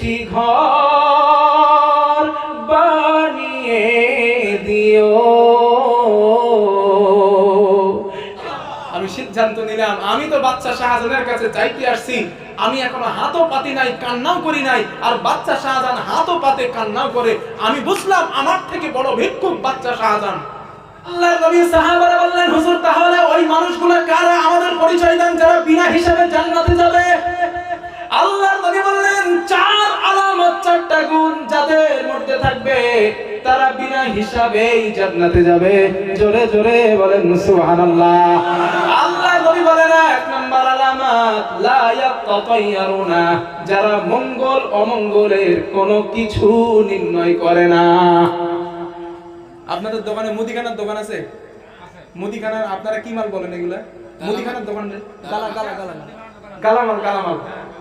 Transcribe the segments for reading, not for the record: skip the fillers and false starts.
একটি ঘর বানিয়ে দিও। আমি সিদ্ধান্ত নিলাম, আমি তো বাচ্চা শাহজাহানের কাছে চাইতে আসছি, আমি এখনো হাতও পাতি নাই, কান্নাও করি নাই, আর বাচ্চা শাহজাহান হাতও পাতে কান্নাও করে। আমি বুঝলাম আমার থেকে বড় ভিক্ষুক বাচ্চা শাহজাহান। আল্লাহর নবী সাহাবারা বললেন, হুজুর তাহলে ওই মানুষগুলো কারা, আমাদের পরিচয় দেন যারা বিনা হিসাবে জান্নাতে যাবে। আল্লাহর নবী বললেন, চার আলামত, চারটা গুণ যাদের মধ্যে থাকবে তারা বিনা হিসাবেই জান্নাতে যাবে। জোরে জোরে বলেন সুবহানাল্লাহ। আল্লাহর নবী বলেন, এক নাম্বার আলামত, লা ইয়াতাতায়্যারুনা, যারা মঙ্গল অমঙ্গলের কোনো কিছু নির্ণয় করে না। আপনাদের দোকানে মুদিখানার দোকান আছে? মুদিখানার আপনারা কি মাল বলেন এগুলা? মুদিখানার দোকান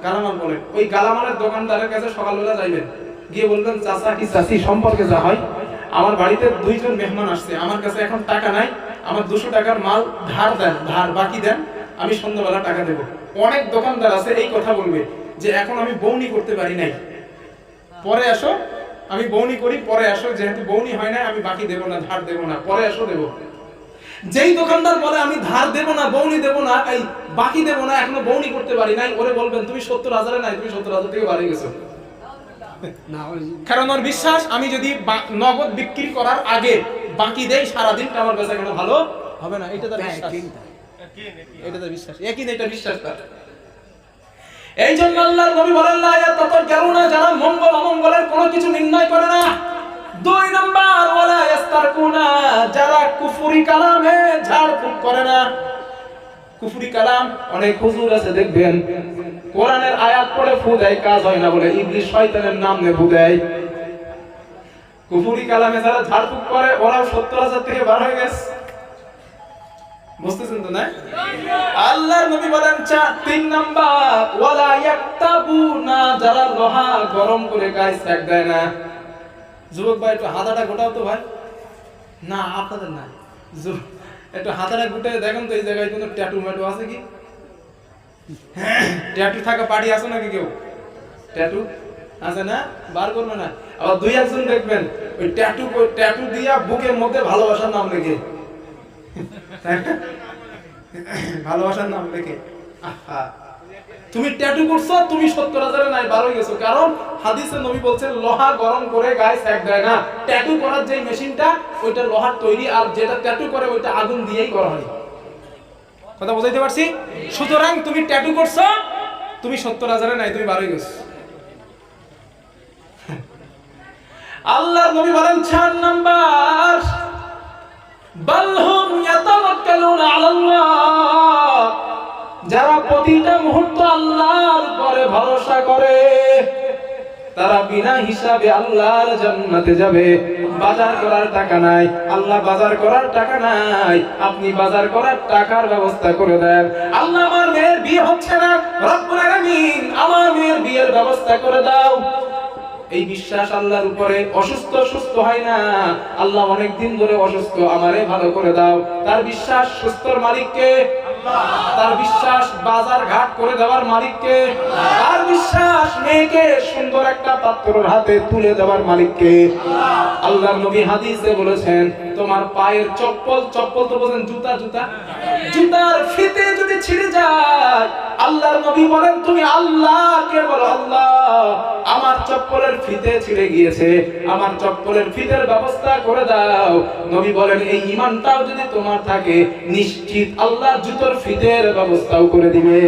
গালামাল বলেন। ওই গালামালের দোকানদারের কাছে সকালবেলা যাইবেন, গিয়ে বলবেন, চাচা কি চাচি সম্পর্কে যা হয়, আমার বাড়িতে দুইজন মেহমান আসছে, আমার কাছে এখন টাকা নাই, আমার 200 টাকার মাল ধার দেন, ধার বাকি দেন, আমি সন্ধ্যাবেলা টাকা দেবো। অনেক দোকানদার আছে এই কথা বলবে যে এখন আমি বউনি করতে পারি নাই, পরে আসো, আমি বউনি করি পরে আসো, যেহেতু বউনি হয় না আমি বাকি দেবো না, ধার দেবো না, পরে আসো দেবো। যেই দোকানদার বলে আমি ধার দেবো না, বউনি দেবো না, এই বাকি দেবো না, এখনো বউনি করতে পারি নাই, ওরে বলবেন তুমি 70,000-এ নাই, তুমি 70,000 থেকে বাড়িয়ে গেছো। কারণ ওর বিশ্বাস, আমি যদি নগদ বিক্রি করার আগে বাকি দেই, সারাদিনটা আমার কাছে কোনো ভালো হবে না। এটা তার বিশ্বাস, এটা তার বিশ্বাস, একই এটা বিশ্বাস তার। এই জন্য আল্লাহর নবী বলেন, লা ইয়াতাতায়্যারুনা, যারা মঙ্গল অমঙ্গলের কোনো কিছু নির্ণয় করে না। 2 নাম্বার, ওয়ালা ইস্তারকুনা, যারা কুফরি কালামে ঝাড়ফুঁক করে না। কুফরি কালাম, অনেক হুজুর আছে দেখবেন কোরআনের আয়াত পড়ে ফু দেয়, কাজ হয় না বলে ইবলিস শয়তানের নাম নিয়ে ফু দেয়। কুফরি কালামে যারা ঝাড়ফুঁক করে ওরাও 70,000 থেকে বার হয়ে গেছে। বুঝতেছেন তো না? আল্লাহর নবী বলেন 3 নাম্বার, ওয়ালা ইয়াক্তাবুনা, যারা লোহা গরম করে গায়ে সেক দেয় না। যুবক ভাই একটু হাতাটা গোটাও তো ভাই। না আপনাদের না, একটু হাতাটা গুটে দেখেন তো এই জায়গায় কোনো ট্যাটু ম্যাটু আছে কি? ট্যাটু থাকা পার্টি আছে নাকি কেউ? ট্যাটু আছে না? বার করবে না। আবার 2-1 দেখবেন ওই ট্যাটু দিয়া বুকের মধ্যে ভালোবাসার নাম লেখে, ভালোবাসার নাম লেখে। আহা, তুমি ট্যাটু করছো, তুমি 70,000-এ নাই, বার হয়ে গেছো। কারণ হাদিসে নবী বলছেন লোহা গরম করে গায়ে সেক দেয় না। ট্যাটু করার যে মেশিনটা ওইটা লোহার তৈরি, আর যেটা ট্যাটু করে ওইটা আগুন দিয়েই করা হয়। কথা বুঝাইতে পারছি? সুতরাং তুমি ট্যাটু করছো, তুমি 70,000-এ নাই, তুমি বার হয়ে গেছো। আল্লাহর নবী বলেন 4 নাম্বার, বালহুম ইয়াতাওয়াক্কালুনা আলাল্লাহ, যারা প্রতিটা মুহূর্ত আল্লাহর উপরে ভরসা করে তারা বিনা হিসাবে আল্লাহর জান্নাতে যাবে। বাজার করার টাকা নাই, আল্লাহ বাজার করার টাকা নাই, আপনি বাজার করার টাকার ব্যবস্থা করে দেন। আল্লাহ আমার মেয়ের বিয়ে হচ্ছে না, রব্বুল আলামিন আমার মেয়ের বিয়ের ব্যবস্থা করে দাও। এই বিশ্বাস আল্লাহর উপরে। অসুস্থ সুস্থ হয় না, আল্লাহ অনেক দিন ধরে অসুস্থ, আমারে ভালো করে দাও। তার বিশ্বাস সুস্থর মালিককে, তার বিশ্বাস বাজার ঘাট করে দেওয়ার মালিককে, তার বিশ্বাস মেয়েকে সুন্দর একটা পাত্রের হাতে তুলে দেওয়ার মালিককে। আল্লাহর নবী হাদিসে বলেছেন, তোমার পায়ের চপ্পল তো বলেন জুতার ফিতে যদি ছিঁড়ে যায়, আল্লাহর নবী বলেন তুমি আল্লাহকে বলো, আল্লাহ আমার চপ্পলের ফিতে ছিঁড়ে গিয়েছে, আমার চপ্পলের ফিতের ব্যবস্থা করে দাও। নবী বলেন এই ঈমানটাও যদি তোমার থাকে, নিশ্চিত আল্লাহ জুতোর ফিতের ব্যবস্থাও করে দিবে।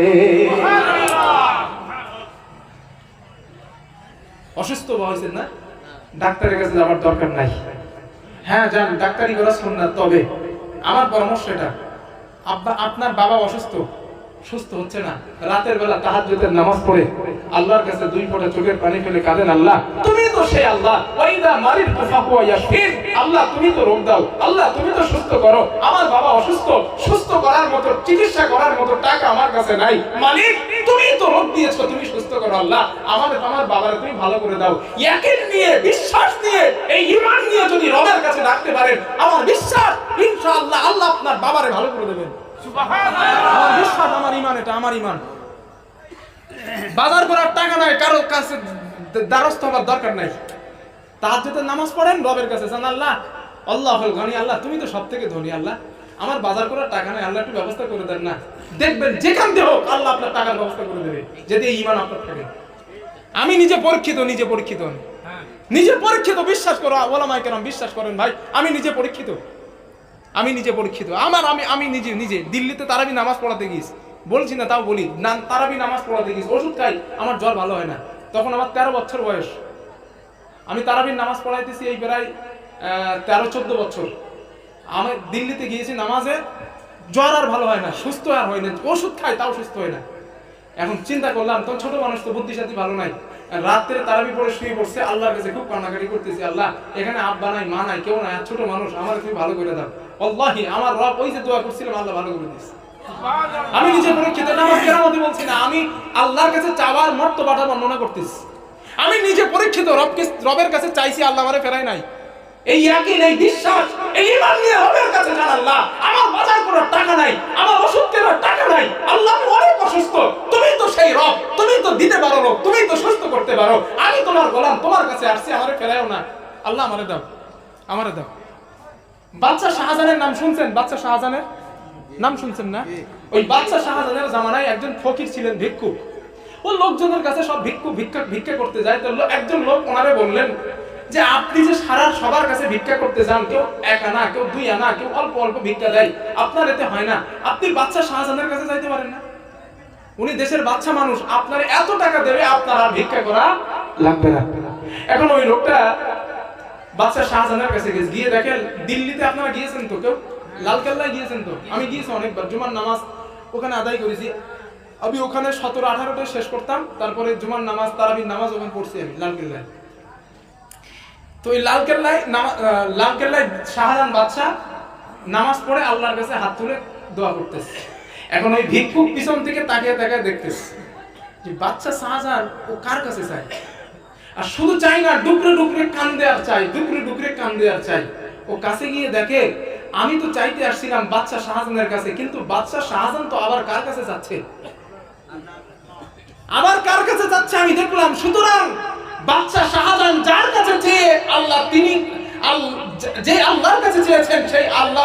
অসুস্থ হয়েছেন না, ডাক্তারের কাছে যাওয়ার দরকার নাই। হ্যাঁ যান, ডাক্তারি করা সুন্নাত, তবে আমার পরামর্শ এটা, আপনার বাবা অসুস্থ, সুস্থ হচ্ছে না, রাতের বেলা তাহাজ্জুদের নামাজ পড়ে আল্লাহর কাছে 2 ফোঁটা চোখের পানি ফেলে কাঁদেন, আল্লাহ তুমি তো সেই আল্লাহ, ওয়াইদা মারিদতু ফাহুয়া ইয়াশফিন, আল্লাহ তুমি তো রোগ দাও, আল্লাহ তুমি তো সুস্থ করো। আমার বাবা অসুস্থ, সুস্থ করার মতো, চিকিৎসা করার মতো টাকা আমার কাছে নাই, মালিক তুমি তো রোগ দিয়েছো, তুমি সুস্থ করো, আল্লাহ আমার বাবারে তুমি ভালো করে দাও। ইয়াকিন নিয়ে, বিশ্বাস নিয়ে, এই ঈমান নিয়ে যদি রবের কাছে ডাকতে পারেন, আমার বিশ্বাস ইনশাআল্লাহ আল্লাহ আপনার বাবারে ভালো করে দেবেন। আমার বিশ্বাস, আমার ঈমান, এটা আমার ঈমান। বাজার করার টাকা নাই, কারো কাছে দ্বারস্থ হবার দরকার নাই। তাহাজ্জুদের নামাজ পড়েন, রবের কাছে চান, আল্লাহ আল্লাহুল গনি, আল্লাহ তুমি তো সব থেকে ধনী, আল্লাহ আমার বাজার করার টাকা নাই, আল্লাহ একটু ব্যবস্থা করে দেন না। দেখবেন যেখান থেকে হোক আল্লাহ আপনার টাকার ব্যবস্থা করে দেবে, যদি এই ঈমান আপনার থাকে। আমি নিজে পরীক্ষিত, নিজে পরীক্ষিত, বিশ্বাস করো ওলামায়ে কেরাম, বিশ্বাস করেন ভাই, আমি নিজে পরীক্ষিত। আমি নিজে দিল্লিতে তারাবি নামাজ পড়াতে গিয়েছি, বলছি না তাও বলি, তারাবি নামাজ পড়াতে গিয়েছি, ওষুধ খাই, আমার জ্বর ভালো হয় না। তখন আমার 13 বছর বয়স, আমি তারাবির নামাজ পড়াইতেছি এই প্রায় 13-14 বছর। আমি দিল্লিতে গিয়েছি নামাজে, জ্বর আর ভালো হয় না, সুস্থ আর হয় না, ওষুধ খাই তাও সুস্থ হয় না। এখন চিন্তা করলাম, তখন ছোট মানুষ তো, বুদ্ধি সাথী ভালো নাই, রাত্রে তারাবি পড়ে শুয়ে পড়ছে, আল্লাহর কাছে খুব কান্নাকাটি করতেছি, আল্লাহ এখানে আব্বা নাই, মা নাই, কেউ নাই, ছোট মানুষ, আমার তুমি ভালো করে দাও। আল্লাহি আমার রব ওই যে দোয়া করছিলাম, আল্লাহ ভালো করে দিয়েছে। আমি নিজে পরীক্ষিত, নামাজ কেরামতি বলছি না, আমি আল্লাহর কাছে চাওয়ার মর্তবাটা বর্ণনা করতেছি। আমি নিজে পরীক্ষিত, রবের কাছে চাইছি, আল্লাহ আমারে ফেরাই নাই। এই ইয়াকিন, এই বিশ্বাস, এই ঈমান নিয়ে রবের কাছে জান, আল্লাহ আমার বাজার করার টাকা নাই, আমার ওষুধ কেনার টাকা নাই, আল্লাহ আমি অনেক অসুস্থ, তুমি তো সেই রব, তুমি তো দিতে পারো রব, তুমি তো সুস্থ করতে পারো, আমি তোমার গোলাম, তোমার কাছে আসছি, আমারে ফেরাইও না, আল্লাহ আমারে দাও, আমারে দাও। বাদশা শাহজাহানের নাম শুনছেন? বাদশা শাহজাহানের নাম শুনছেন না? ওই বাদশা শাহজাহানের জামানায় একজন ফকির ছিলেন, ভিক্ষুক। ও লোকজনের কাছে সব ভিক্ষা করতে যায়। তো একজন লোক ওনারে বললেন যে আপনি যে সারা সবার কাছে ভিক্ষা করতে যান, কেউ 1 আনা, কেউ 2 আনা, কেউ অল্প অল্প ভিক্ষা দেয়, আপনার এতে হয় না, আপনি বাদশা শাহজাহানের কাছে যাইতে পারেন না? উনি দেশের বাদশা মানুষ, আপনার এত টাকা দেবে, আপনার আর ভিক্ষা করা লাগবে না। এখন ওই লোকটা বাদশা শাহজাহানের কাছে গিয়ে দেখেন, দিল্লিতে আপনারা গিয়েছেন তো, কেউ লালকেল্লায় গিয়েছেন তো? আমি গিয়েছি অনেকবার, জুমার নামাজ ওখানে আদায় করেছি। আমি ওখানে 17-18টা শেষ করতাম, তারপরে জুমার নামাজ, তারাবির নামাজ ওখানে পড়ছি আমি লালকেল্লায়। তো এই লালকেল্লায় শাহজাহান বাদশা নামাজ পড়ে আল্লাহর কাছে হাত তুলে দোয়া করতেছে। এখন ওই ভিক্ষুক পিছন থেকে তাকিয়ে তাকিয়ে দেখতেছে যে বাদশা শাহজাহান ও কার কাছে চায়, আর শুধু চাই না, ডুকরে ডুকরে কান্দে আর চাই, ডুকরে ডুকরে কান্দে আর চাই। ও কাছে গিয়ে দেখে, আমি তো চাইতে আসছিলাম বাদশা শাহজাহানের কাছে, কিন্তু বাদশা শাহজাহান তো আবার কার কাছে যাচ্ছে, আমি দেখলাম। সুতরাং বাদশা শাহজাহান যার কাছে চেয়ে আল্লাহ, তিনি যে আল্লাহর কাছে চেয়েছেন, সেই আল্লাহ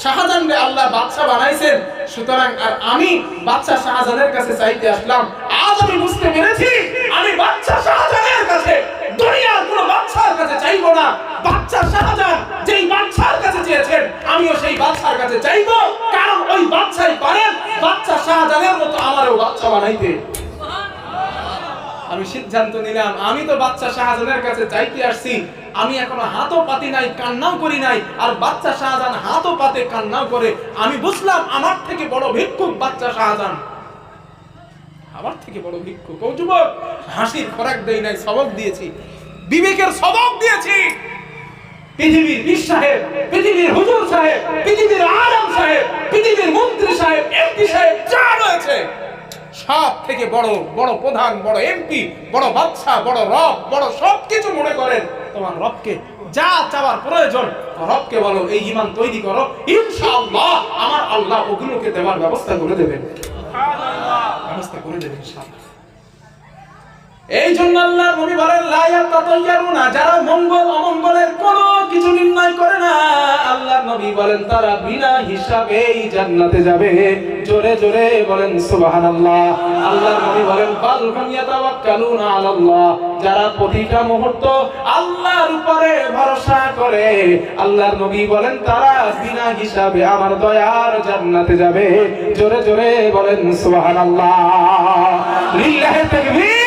শাহজাহানকে আল্লাহ বাদশা বানাইছেন। সুতরাং আর আমি বাদশা শাহজাহানের কাছে চাইতে আসলাম। আজ আমি বুঝতে পেরেছি, আমি বাদশা শাহজাহানের কাছে, দুনিয়ার কোনো বাদশার কাছে চাইবো না। বাদশা শাহজাহান যেই বাদশার কাছে চেয়েছেন, আমিও সেই বাদশার কাছে চাইবো, কারণ ওই বাদশাই পারেন বাদশা শাহজাহানের মতো আমারও বাদশা বানাইতে। আমি সিদ্ধান্ত নিলাম, আমি তো বাদশা শাহজাহানের কাছে চাইতে আসছি, আমি এখনো হাতও পাতি নাই, কান্নাও করি নাই, আর বাদশা শাহজাহান হাতও পাতে, কান্নাও করে। আমি বুঝলাম আমার থেকে বড় ভিক্ষুক বাদশা শাহজাহান, আমার থেকে বড় ভিক্ষুক। ও যুবক, হাসির খোরাক দেই নাই, সবক দিয়েছি, বিবেকের সবক দিয়েছি। পৃথিবীর পীর সাহেব, পৃথিবীর হুজুর সাহেব, পৃথিবীর আলেম সাহেব, পৃথিবীর মন্ত্রী সাহেব, এমপি সাহেব যা রয়েছে, সব থেকে বড় বড় প্রধান, বড় এমপি, বড় বাদশা, বড় রব, বড় সবকিছু মনে করেন তোমার রবকে। যা চাওয়ার প্রয়োজন রবকে বলো, এই ঈমান তৈরি করো, ইনশাআল্লাহ আমার আল্লাহ ওগুলোকে দেওয়ার ব্যবস্থা করে দেবেন, ব্যবস্থা করে দেবেন ইনশাআল্লাহ। এই জন্য আল্লাহর নবী বলেন, লা ইয়াতাতায়্যারুনা, যারা মঙ্গল অমঙ্গলের কোনো কিছু নির্ণয় করে না, আল্লাহর নবী বলেন তারা বিনা হিসাবেই জান্নাতে যাবে। জোরে জোরে বলেন সুবহানাল্লাহ। আল্লাহর নবী বলেন, বাল হুম ইয়াতাওয়াক্কালুনা আলাল্লাহ, যারা প্রতিটা মুহূর্ত আল্লাহর উপরে ভরসা করে, আল্লাহর নবী বলেন তারা বিনা হিসাবে আমার দয়ার জান্নাতে যাবে। জোরে জোরে বলেন সুবহানাল্লাহ। লিল্লাহি তাকবীর।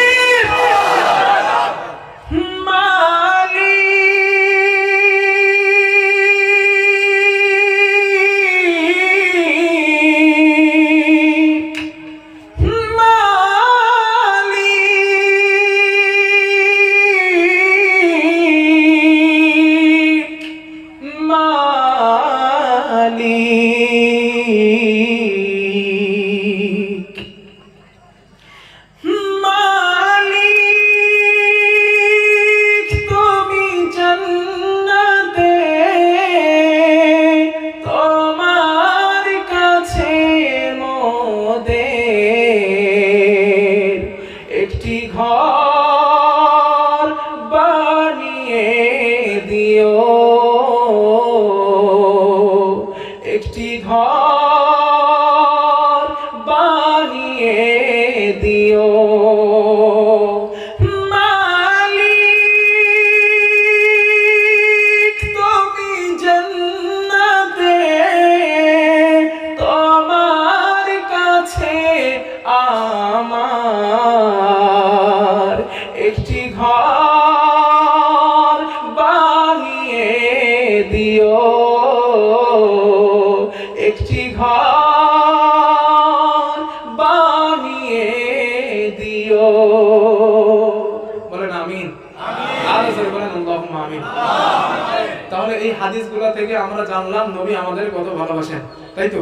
একটি ঘর একটি ঘর বানিয়ে দিও, একটি ঘর বানিয়ে দিও। বলেন আমিন। আরো জোরে বলেন আল্লাহুম্মা আমিন। তাহলে এই হাদিসগুলো থেকে আমরা জানলাম নবী আমাদের কত ভালোবাসেন, তাই তো?